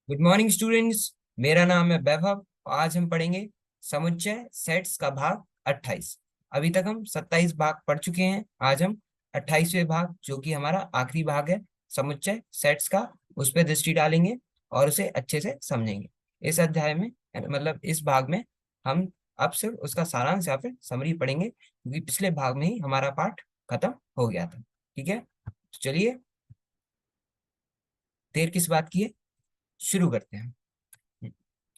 Good morning students. मेरा नाम है वैभव। आज हम पढ़ेंगे समुच्चय सेट्स का भाग 28। अभी तक हम 27 भाग पढ़ चुके हैं। आज हम 28वें भाग, जो कि हमारा आखिरी भाग है समुच्चय सेट्स का, उस पर दृष्टि डालेंगे और उसे अच्छे से समझेंगे। इस अध्याय में, मतलब इस भाग में, हम अब सिर्फ उसका सारांश या फिर समरी पढ़ेंगे, क्योंकि पिछले भाग में ही हमारा पाठ खत्म हो गया था। ठीक है, तो चलिए, देर किस बात की है, शुरू करते हैं।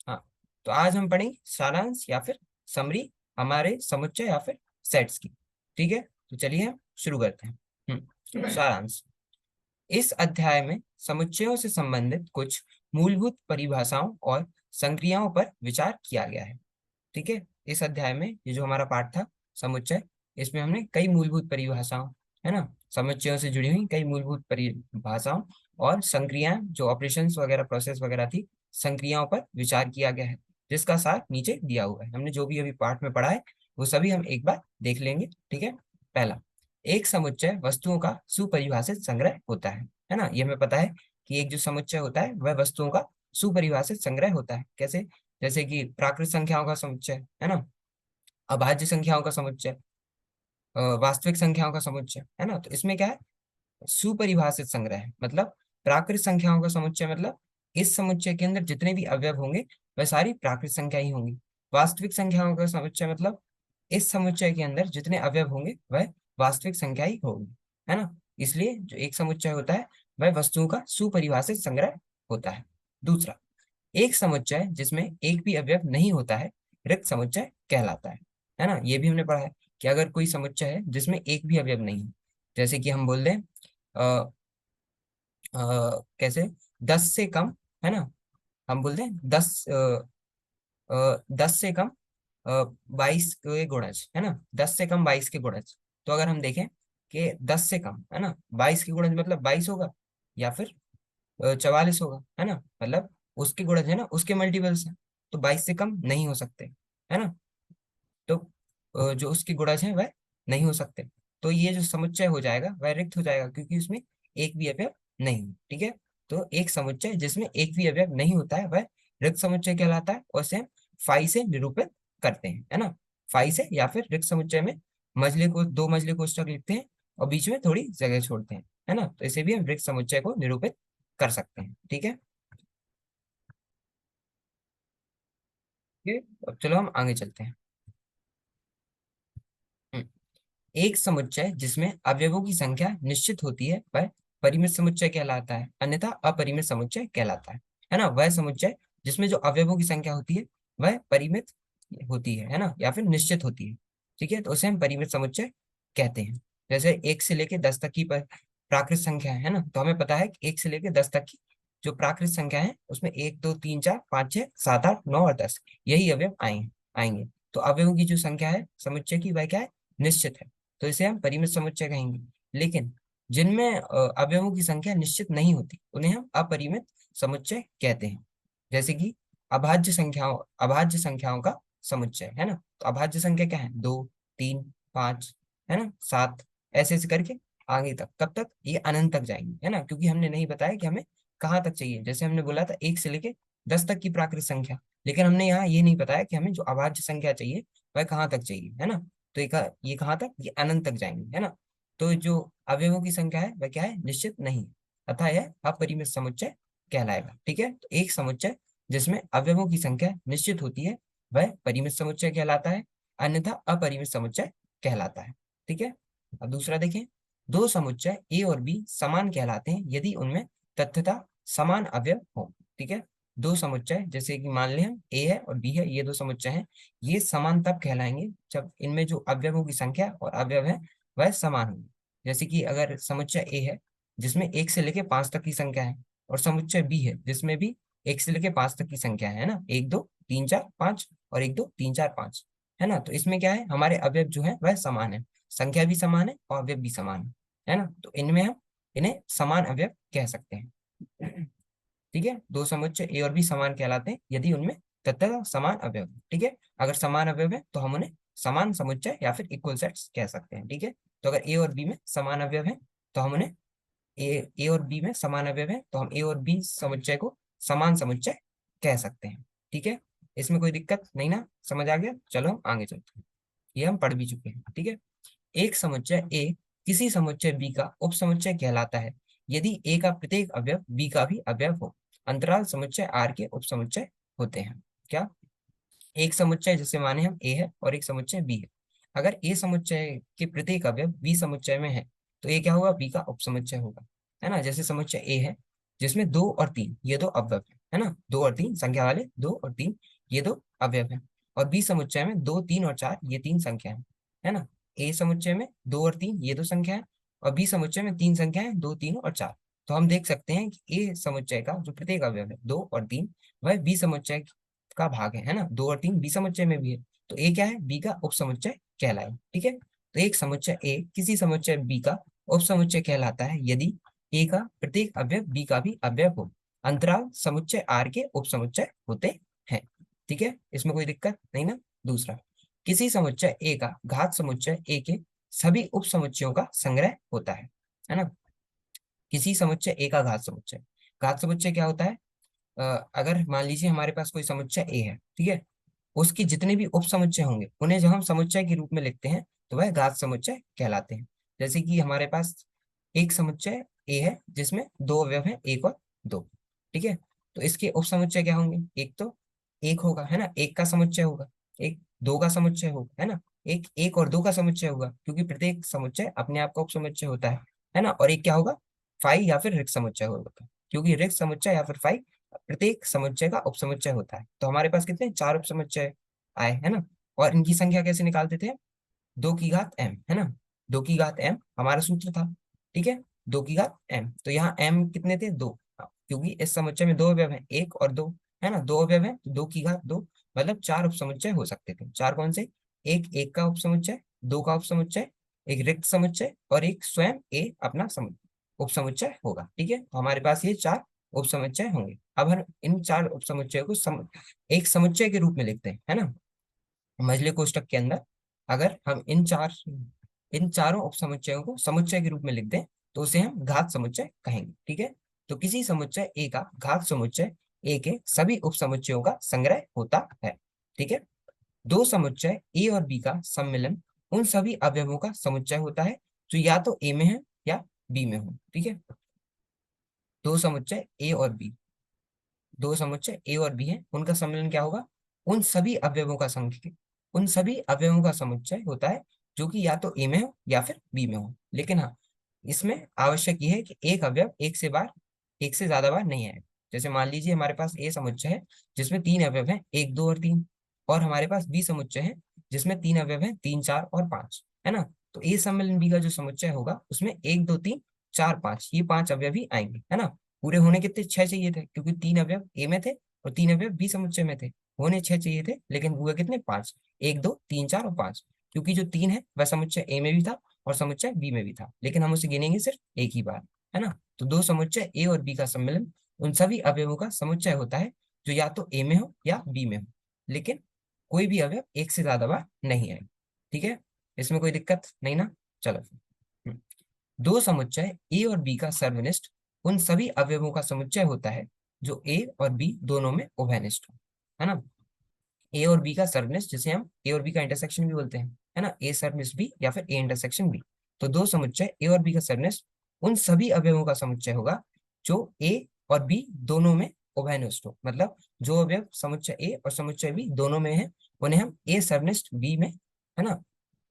हाँ, तो आज हम पढ़ेंगे सारांश या फिर समरी हमारे समुच्चय या फिर सेट्स की। ठीक है, तो चलिए हम शुरू करते हैं। सारांश। इस अध्याय में समुच्चयों से संबंधित कुछ मूलभूत परिभाषाओं और संक्रियाओं पर विचार किया गया है। ठीक है, इस अध्याय में ये जो हमारा पाठ था समुच्चय, इसमें हमने कई मूलभूत परिभाषाओं, है ना, समुच्चयों से जुड़ी हुई कई मूलभूत परिभाषाओं और संक्रियाएं, जो ऑपरेशंस वगैरह, प्रोसेस वगैरह थी, संक्रियाओं पर विचार किया गया है, जिसका सार नीचे दिया हुआ है। हमने जो भी अभी पाठ में पढ़ा है वो सभी हम एक बार देख लेंगे। ठीक है, पहला, एक समुच्चय वस्तुओं का सुपरिभाषित संग्रह होता है ना। ये हमें पता है कि एक जो समुच्चय होता है वह वस्तुओं का सुपरिभाषित संग्रह होता है। कैसे? जैसे कि प्राकृत संख्याओं का समुच्चय, है ना, अभाज्य संख्याओं का समुच्चय, वास्तविक संख्याओं का समुच्चय, है ना। तो इसमें क्या है, सुपरिभाषित संग्रह है। मतलब प्राकृत संख्याओं का समुच्चय, मतलब इस समुच्चय के अंदर जितने भी अवयव होंगे वह सारी प्राकृत संख्या ही होंगी। वास्तविक संख्याओं का समुच्चय, मतलब इस समुच्चय के अंदर जितने अवयव होंगे वह वास्तविक संख्या ही होगी, है ना। इसलिए जो एक समुच्चय होता है वह वस्तुओं का सुपरिभाषित संग्रह होता है। दूसरा, एक समुच्चय जिसमें एक भी अवयव नहीं होता है रिक्त समुच्चय कहलाता है ना। ये भी हमने पढ़ा है कि अगर कोई समुच्चय है जिसमें एक भी अवयव नहीं है, जैसे कि हम बोल दें कैसे, 10 से कम, है ना, हम बोल दें 10 से कम 22 के गुणज, है ना, 10 से कम 22 के गुणज। तो अगर हम देखें कि 10 से कम, है ना, 22 के गुणज मतलब 22 होगा या फिर 44 होगा, है ना, मतलब उसके गुणज, है ना, उसके मल्टीपल्स हैं, तो 22 से कम नहीं हो सकते, है ना। तो जो उसके गुणज हैं वह नहीं हो सकते। तो ये जो समुच्चय हो जाएगा वह रिक्त हो जाएगा, क्योंकि उसमें एक भी अवयव नहीं है। ठीक है, तो एक समुच्चय जिसमें एक भी अवयव नहीं होता है वह रिक्त समुच्चय कहलाता है, और इसे हम फाई से निरूपित करते हैं, है ना। फाई से, या फिर रिक्त समुच्चय में मजले को, दो मजले कोष्ठक लिखते हैं और बीच में थोड़ी जगह छोड़ते हैं, है ना। तो इसे भी हम रिक्त समुच्चय को निरूपित कर सकते हैं। ठीक है, अब चलो हम आगे चलते हैं। हम्म, एक समुच्चय जिसमें अवयवों की संख्या निश्चित होती है वह परिमित समुच्चय कहलाता है, अन्यथा अपरिमित समुच्चय कहलाता है ना। वह समुच्चय जिसमें जो अवयवों की संख्या होती है वह परिमित होती है ना, या फिर निश्चित होती है। ठीक है, तो उसे हम परिमित समुच्चय कहते हैं। जैसे 1 से लेके 10 तक की प्राकृत संख्या है ना, तो हमें पता है कि 1 से लेके 10 तक की जो प्राकृत संख्या है उसमें 1 2 3 4 5 6 7 8 9 और 10 यही अवयव आएंगे। तो अवयवों की जो संख्या है समुच्चय की, वह क्या है, निश्चित है। तो इसे हम परिमित समुच्चय कहेंगे। लेकिन जिनमें अवयवों की संख्या निश्चित नहीं होती उन्हें हम अपरिमित समुच्चय कहते हैं। जैसे कि अभाज्य संख्याओं का समुच्चय, है ना। तो अभाज्य संख्या क्या है, 2 3 5, है ना, 7, ऐसे ऐसे करके आगे तक, कब तक, ये अनंत तक जाएंगे, है ना, क्योंकि हमने नहीं बताया कि हमें कहाँ तक चाहिए। जैसे हमने बोला था 1 से लेके 10 तक की प्राकृत संख्या, लेकिन हमने यहाँ ये नहीं बताया कि हमें जो अभाज्य संख्या चाहिए वह कहाँ तक चाहिए, है ना। तो ये कहाँ तक, ये अनंत तक जाएंगे, है ना। तो जो अवयवों की संख्या है वह क्या है, निश्चित नहीं है, अतः यह अपरिमित समुच्चय कहलाएगा। ठीक है, तो एक समुच्चय जिसमें अवयवों की संख्या निश्चित होती है वह परिमित समुच्चय कहलाता है, अन्यथा अपरिमित समुच्चय कहलाता है। ठीक है, अब दूसरा देखें। दो समुच्चय ए और बी समान कहलाते हैं यदि उनमें तथ्यता समान अवयव हो। ठीक है, दो समुच्चय, जैसे कि मान लें हम ए है और बी है, ये दो समुच्चय हैं, ये समान तब कहलाएंगे जब इनमें जो अवयवों की संख्या और अवयव है वह समान होंगे। जैसे कि अगर समुच्चय ए है जिसमें 1 से लेके 5 तक की संख्या है, और समुच्चय बी है जिसमें भी 1 से लेके 5 तक की संख्या है ना, 1 2 3 4 5 और 1 2 3 4 5, है ना। तो इसमें क्या है, हमारे अवयव जो है वह समान है, संख्या भी समान है और अवयव भी समान है ना। तो इनमें हम इन्हें समान अवयव कह सकते हैं। ठीक है, दो समुच्चय ए और बी समान कहलाते हैं यदि उनमें तत्व समान अवयव हैं। ठीक है, अगर समान अवयव है तो हम उन्हें समान समुच्चय या फिर इक्वल सेट्स कह सकते हैं। ठीक है, तो अगर ए और बी में समान अवयव है तो हम उन्हें ए ए और बी में समान अवयव है तो हम ए और बी समुच्चय को समान समुच्चय कह सकते हैं। ठीक है, इसमें कोई दिक्कत नहीं ना, समझ आ गया? चलो हम आगे चलते हैं, ये हम पढ़ भी चुके हैं। ठीक है, एक समुच्चय ए किसी समुच्चय बी का उपसमुच्चय कहलाता है यदि ए का प्रत्येक अवयव बी का भी अवयव हो। अंतराल समुच्चय आर के उपसमुच्चय होते हैं। क्या? एक समुच्चय जैसे माने हम ए है और एक समुच्चय बी है, अगर ए समुच्चय के प्रत्येक अवयव बी समुच्चय में है तो ए क्या होगा? बी का उपसमुच्चय होगा। है ना? जैसे समुच्चय ए है जिसमें 2 और 3 ये दो अवयव है ना, 2 और 3 संख्या वाले 2 और 3 ये दो अवयव है। और बी समुच्चय में 2, 3 और 4 ये 3 संख्या है ना। ए समुच्चय में 2 और 3 ये दो संख्या है, और बी समुच्चय में 3 संख्याएं 2, 3 और 4। तो हम देख सकते हैं कि ए समुच्चय का जो प्रत्येक अवयव है 2 और 3 वह बी समुच्चय का भाग है ना। 2 और 3 बी समुच्चय में भी है, तो ए क्या है? बी का उपसमुच्चय कहलाए। ठीक है, तो एक समुच्चय ए किसी समुच्चय बी का उपसमुच्चय कहलाता है यदि ए का प्रत्येक अवयव बी का भी अवयव हो। अंतराल समुच्चय आर के उपसमुच्चय होते हैं। ठीक है, इसमें कोई दिक्कत नहीं ना। दूसरा, किसी समुच्चय ए का घात समुच्चय ए के सभी उपसमुच्चयों का संग्रह होता है ना। किसी समुच्चय ए का घात समुच्चय क्या होता है? अगर मान लीजिए हमारे पास कोई समुच्चय ए है, ठीक है, उसके जितने भी उप समुच्चय होंगे उन्हें जब हम समुच्चय के रूप में लिखते हैं तो वह घात समुच्चय कहलाते हैं। जैसे कि हमारे पास एक समुच्चय ए है जिसमें 2 अवयव हैं, 1 और 2। ठीक है, तो इसके उप समुच्चय क्या होंगे? एक तो एक होगा है ना, एक का समुच्चय होगा, एक 2 का समुच्चय होगा है ना, एक 1 और 2 का समुच्चय होगा, क्योंकि प्रत्येक समुच्चय अपने आप का उप समुच्चय होता है ना। और एक क्या होगा? फाई या फिर रिक्त समुच्चय होगा, क्योंकि रिक्त समुच्चय या फिर फाई प्रत्येक समुच्चय का उपसमुच्चय होता है। तो हमारे पास कितने? 4 उपसमुच्चय आए है ना। और इनकी संख्या कैसे निकालते थे? 2 की घात m है ना, 2 की घात m हमारा सूत्र था। ठीक है, 2 की घात m, तो यहाँ m कितने थे? 2, क्योंकि इस समुच्चय में 2 अवयव है, 1 और 2 है ना, 2 अवयव है, 2 की घात 2, मतलब 4 उपसमुच्चय हो सकते थे। चार कौन से? एक का उपसमुच्चय, 2 का उपसमुच्चय, एक रिक्त समुच्चय, और एक स्वयं ए अपना उपसमुच्चय होगा। ठीक है, तो हमारे पास ये 4 उपसमुच्चय होंगे। अब हम इन 4 उपसमुच्चय को एक समुच्चय के रूप में लिखते हैं है ना, मझले कोष्ठक के अंदर। अगर हम इन चारों उपसमुच्चयों को समुच्चय के रूप में लिख दें तो उसे हम घात समुच्चय कहेंगे। ठीक है, तो किसी समुच्चय ए का घात समुच्चय ए के सभी उपसमुच्चयों का संग्रह होता है। ठीक है, दो समुच्चय ए और बी का सम्मिलन उन सभी अवयवों का समुच्चय होता है जो या तो ए में है या बी में हो। ठीक है, दो समुच्चय ए और बी, दो समुच्चय ए और बी हैं, उनका सम्मिलन क्या होगा? उन सभी अवयवों का संख्या, उन सभी अवयवों का समुच्चय होता है जो कि या तो ए में हो या फिर बी में हो। लेकिन हाँ, इसमें आवश्यक यह है कि एक अवयव एक से ज्यादा बार नहीं आए। जैसे मान लीजिए हमारे पास ए समुच्चय है जिसमें 3 अवयव हैं, 1, 2 और 3, और हमारे पास बी समुच्चय है जिसमें 3 अवयव हैं, 3, 4 और 5 है ना। तो ए सम्मिलन बी का जो समुच्चय होगा उसमें 1, 2, 3, 4, 5 ये 5 अवयव ही आएंगे है ना। पूरे होने कितने? 6 चाहिए थे, क्योंकि 3 अवयव ए में थे और 3 अवयव बी समुच्चय में थे। होने 6 चाहिए थे, लेकिन हुए कितने? 5। 1, 2, 3, 4 और 5, क्योंकि जो 3 है वह समुच्चय ए में भी था और समुच्चय बी में भी था, लेकिन हम उसे गिनेंगे सिर्फ एक ही बार है ना। तो दो समुच्चय ए और बी का सम्मिलन उन सभी अवयवों का समुच्चय होता है जो या तो ए में हो या बी में हो, लेकिन कोई भी अवयव एक से ज्यादा बार नहीं है। ठीक है, इसमें कोई दिक्कत नहीं ना। चलो फिर। दो समुच्चय ए और बी का सर्वनिष्ठ उन सभी अवयवों का समुच्चय होता है जो ए और बी दोनों में उभयनिष्ठ हो, है ना। ए और बी का सर्वनिष्ठ, जिसे हम ए और बी का इंटरसेक्शन भी बोलते हैं है ना, ए सर्वनिष्ठ बी या फिर ए इंटरसेक्शन बी। तो दो समुच्चय ए और बी का सर्वनिष्ठ उन सभी अवयवों का समुच्चय होगा जो ए और बी दोनों में उभयनिष्ठ हो, मतलब जो अवयव समुच्चय ए और समुच्चय बी दोनों में है उन्हें हम ए सर्वनिष्ठ बी में, है ना,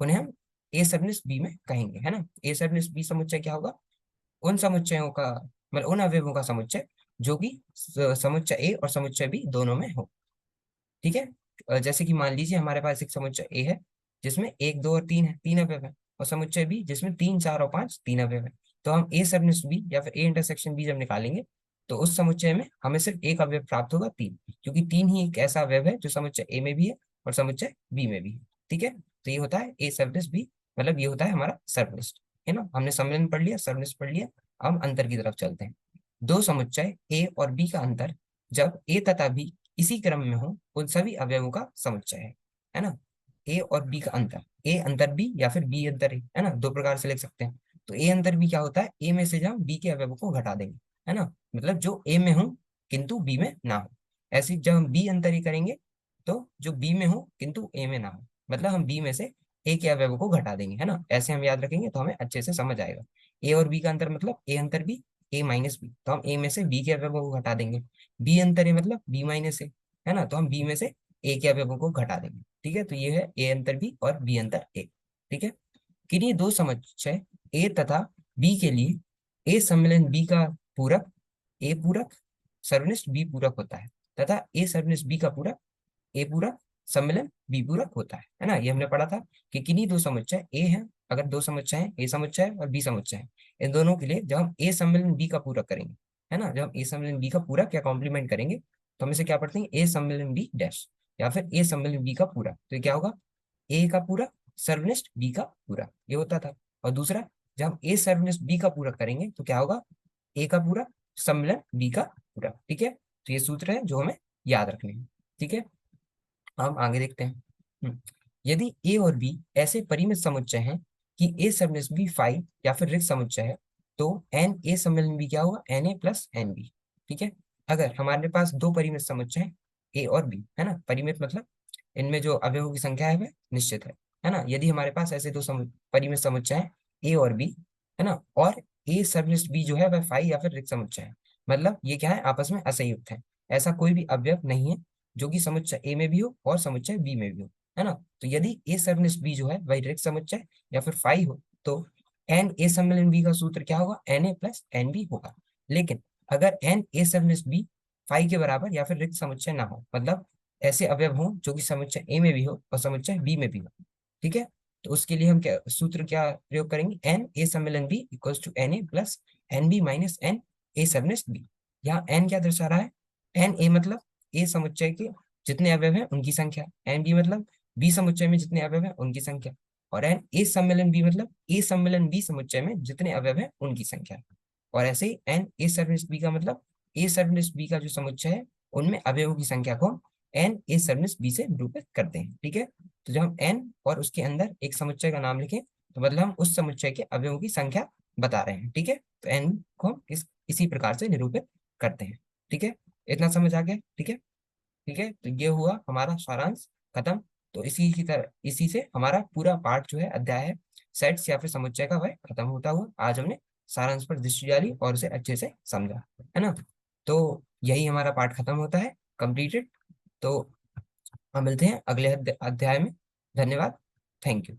उन्हें हम ए सर्वनिष्ठ बी में कहेंगे है ना। ए सर्वनिष्ठ बी समुच्चय क्या होगा? उन समुच्चयों का, मतलब उन अवयवों का समुच्चय जो कि समुच्चय ए और समुच्चय बी दोनों में हो। ठीक है, जैसे कि मान लीजिए हमारे पास एक समुच्चय ए है जिसमें 1, 2 और 3 है, 3 अवयव है, और समुच्चय बी जिसमें 3, 4 और 5 3 अवयव है। तो हम ए सबनिस्ट बी या फिर ए इंटरसेक्शन बी जब निकालेंगे तो उस समुच्चय में हमें सिर्फ एक अवयव प्राप्त होगा, 3, क्योंकि 3 ही एक ऐसा अवयव है जो समुच्चय ए में भी है और समुच्चय बी में भी है। ठीक है, तो ये होता है ए सबनिस्ट बी, मतलब ये होता है हमारा सर्वनिष्ठ है ना। हमने सम्मिलन पढ़ लिया, सर्वनिष्ठ पढ़ लिया। अब हम अंतर की तरफ चलते हैं। दो समुच्चय ए और बी का अंतर जब ए तथा बी इसी क्रम में हो उन सभी अवयवों का समुच्चय है ना। ए और बी का अंतर, ए अंतर बी या फिर बी अंतर ए, है ना, दो प्रकार से लिख सकते हैं। तो ए अंतर बी क्या होता है? ए में से जब हम बी के अवयवों को घटा देंगे है ना, मतलब जो ए में हो किंतु बी में ना हो। ऐसे जब हम बी अंतरी करेंगे तो जो बी में हो किंतु ए में ना हो, मतलब हम बी में से ए के अवयवों को घटा देंगे, है ना। ऐसे हम याद रखेंगे तो हमें अच्छे से समझ आएगा। ए और बी का अंतर मतलब ए अंतर बी, ए माइनस बी, तो हम ए में से बी के अवयवों को घटा देंगे। बी अंतर ए मतलब बी माइनस ए, है ना, तो हम बी में से ए के अवयवों को घटा देंगे। ठीक है, तो ये है ए अंतर बी और बी अंतर ए। ठीक है, किन्हीं दो समुच्चय ए तथा बी के लिए ए सम्मिलन बी का पूरक ए पूरक सर्वनिष्ठ बी पूरक होता है, तथा ए सर्वनिष्ठ बी का पूरक ए पूरक सम्मिलन बी पूरक होता है ना। ये हमने पढ़ा था कि किन्हीं दो समुच्चय ए है, अगर दो समुच्चय हैं, ए समुच्चय और बी समुच्चय है, इन दोनों के लिए जब हम ए सम्मिलन बी का पूरक करेंगे, है ना, जब हम ए सम्मिलन बी का पूरक या कॉम्प्लीमेंट करेंगे तो हम इसे क्या पढ़ते हैं, ए सम्मिलन बी डैश, या फिर ए सम्मिलन बी का पूरक। तो ये क्या होगा, ए का पूरक सर्वनिष्ठ बी का पूरक, ये होता था। और दूसरा, जब हम ए सर्वनिष्ठ बी का पूरक करेंगे तो क्या होगा, ए का पूरक सम्मिलन बी का पूरक। ठीक है, तो ये सूत्र है जो हमें याद रखने हैं। ठीक है, हम आगे देखते हैं। यदि ए और बी ऐसे परिमित समुच्चय हैं कि ए सबनेस बी फाई या फिर रिक्त समुच्चय है, तो एन ए सम्मिलन बी क्या होगा, n A plus n B. ठीक है, अगर हमारे पास दो परिमित समुच्चय हैं ए और बी, है ना, परिमित मतलब इनमें जो अवयवों की संख्या है वह निश्चित है ना। यदि हमारे पास ऐसे दो परिमित समुच्चय हैं ए और बी, है ना, और ए सबलिस्ट बी जो है वह फाई या फिर रिक्त समुच्चय है, मतलब ये क्या है, आपस में असंयुक्त है। ऐसा कोई भी अवयव नहीं है जो कि समुच्चय ए में भी हो और समुच्चय बी में भी हो, है ना। तो यदि ए सर्वनिष्ठ बी जो है वही रिक्त समुच्चय या फिर फाई हो, तो एन ए सम्मिलन बी का सूत्र क्या होगा, n A plus n B होगा। लेकिन अगर एन ए सर्वनिष्ठ बी फाई के बराबर या फिर रिक्त समुच्चय ना हो, मतलब ऐसे अवयव हों जो कि समुच्चय ए में भी हो और समुच्चय बी में भी हो, ठीक है, तो उसके लिए हम क्या सूत्र क्या प्रयोग करेंगे, एन ए सम्मिलन B equals to n A plus n B minus n A सर्वनिष्ठ बी। यहाँ एन क्या दर्शा रहा है, एन ए मतलब ए समुच्चय के जितने अवयव हैं उनकी संख्या, एन बी मतलब बी समुच्चय में जितने अवयव हैं उनकी संख्या, और एन ए सम्मिलन बी मतलब ए सम्मिलन बी समुच्चय में जितने अवयव हैं उनकी संख्या। और ऐसे ही एन ए सर्वनिष्ठ बी का मतलब ए सर्वनिष्ठ बी का जो समुच्चय है उनमें अवयवों की संख्या को हम एन ए सर्वनिष्ठ बी से निरूपित करते हैं। ठीक है, तो जब हम एन और उसके अंदर एक समुच्चय का नाम लिखें तो मतलब हम उस समुच्चय के अवयवों की संख्या बता रहे हैं। ठीक है, तो एन को हम इसी प्रकार से निरूपित करते हैं। ठीक है, इतना समझ आ गया। ठीक है, ठीक है, तो ये हुआ हमारा सारांश खत्म। तो इसी की तरह इसी से हमारा पूरा पाठ जो है, अध्याय है सेट्स या फिर समुच्चय का, वह खत्म होता हुआ आज हमने सारांश पर दृष्टि डाली और उसे अच्छे से समझा, है ना। तो यही हमारा पाठ खत्म होता है, कंप्लीटेड। तो हम मिलते हैं अगले अध्याय में। धन्यवाद, थैंक यू।